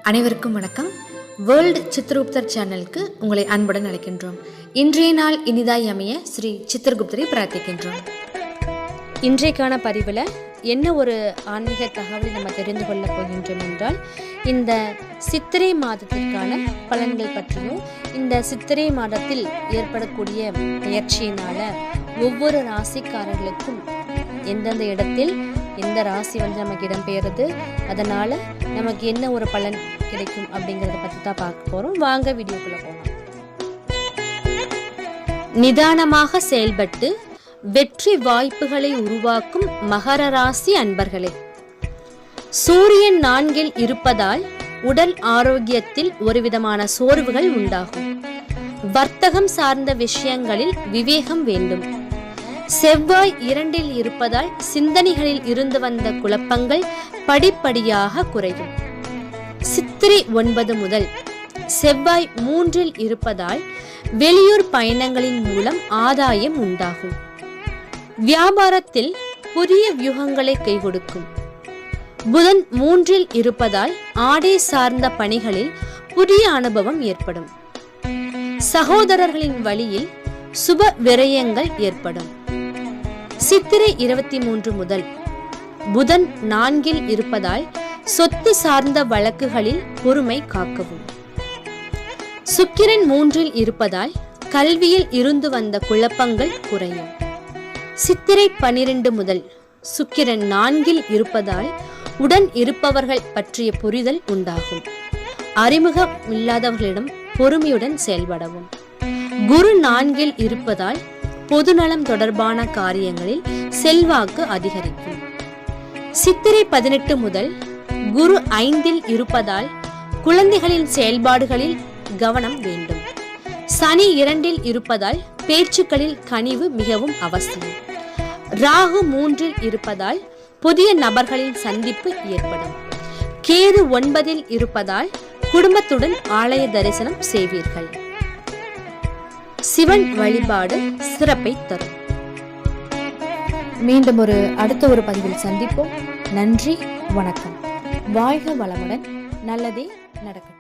அனைவருக்கும் வணக்கம். வேர்ல்டு சித்திரகுப்தர் சேனலுக்கு உங்களை அன்புடன் அழைக்கின்றோம். இன்றைய நாள் இனிதாய் அமைய ஸ்ரீ சித்திரகுப்தரை பிரார்த்திக்கின்றோம். இன்றைக்கான பதிவில் என்ன ஒரு ஆன்மீக தகவலை நம்ம தெரிந்து கொள்ள போகின்றோம் என்றால், இந்த சித்திரை மாதத்திற்கான பலன்கள் பற்றியும், இந்த சித்திரை மாதத்தில் ஏற்படக்கூடிய பயிற்சியினால ஒவ்வொரு ராசிக்காரர்களுக்கும் எந்தெந்த இடத்தில் எந்த ராசி நமக்கு இடம்பெயருது, அதனால நமக்கு என்ன ஒரு பலன் கிடைக்கும் அப்படிங்கிறத பற்றி தான் பார்க்க போறோம். வாங்க வீடியோக்குள்ள போகலாம். நிதானமாக செயல்பட்டு வெற்றி வாய்ப்புகளை உருவாக்கும் மகர ராசி அன்பர்களே, சூரியன் 4 இருப்பதால் உடல் ஆரோக்கியத்தில் ஒருவிதமான சோர்வுகள் உண்டாகும். வர்த்தகம் சார்ந்த விஷயங்களில் விவேகம் வேண்டும். செவ்வாய் 2 இருப்பதால் சிந்தனைகளில் இருந்து வந்த குழப்பங்கள் படிப்படியாக குறையும். சித்திரை 9 முதல் செவ்வாய் 3 இருப்பதால் வெளியூர் பயணங்களின் மூலம் ஆதாயம் உண்டாகும். வியாபாரத்தில் புதிய வியூகங்களை கை கொடுக்கும். புதன் 3 இருப்பதால் ஆடை சார்ந்த பணிகளில் புதிய அனுபவம் ஏற்படும். சகோதரர்களின் வழியில் சுப விரயங்கள் ஏற்படும். சித்திரை 23 முதல் புதன் 4 இருப்பதால் சொத்து சார்ந்த வழக்குகளில் பொறுமை காக்கவும். சுக்கிரன் 3 இருப்பதால் கல்வியில் இருந்து வந்த குழப்பங்கள் குறையும். சித்திரை 12 முதல் சுக்கிரன் 4 இருப்பதால் உடன் இருப்பவர்கள் பற்றிய புரிதல் உண்டாகும். அறிமுகம் இல்லாதவர்களிடம் பொறுமையுடன் செயல்படவும். குரு 4 இருப்பதால் பொதுநலம் தொடர்பான காரியங்களில் செல்வாக்கு அதிகரிக்கும். சித்திரை 18 முதல் குரு 5 இருப்பதால் குழந்தைகளின் செயல்பாடுகளில் கவனம் வேண்டும். சனி 2 இருப்பதால் பேச்சுக்களில் கனிவு மிகவும் அவசியம். ராகு 3 இருப்பதால் புதிய நபர்களின் சந்திப்பு ஏற்படும். கேது 9 இருப்பதால் குடும்பத்துடன் ஆலய தரிசனம் செய்வீர்கள். சிவன் வழிபாடு சிறப்பை தரும். மீண்டும் அடுத்த ஒரு பதிவில் சந்திப்போம். நன்றி, வணக்கம். வாழ்க வளமுடன். நல்லதே நடக்கட்டும்.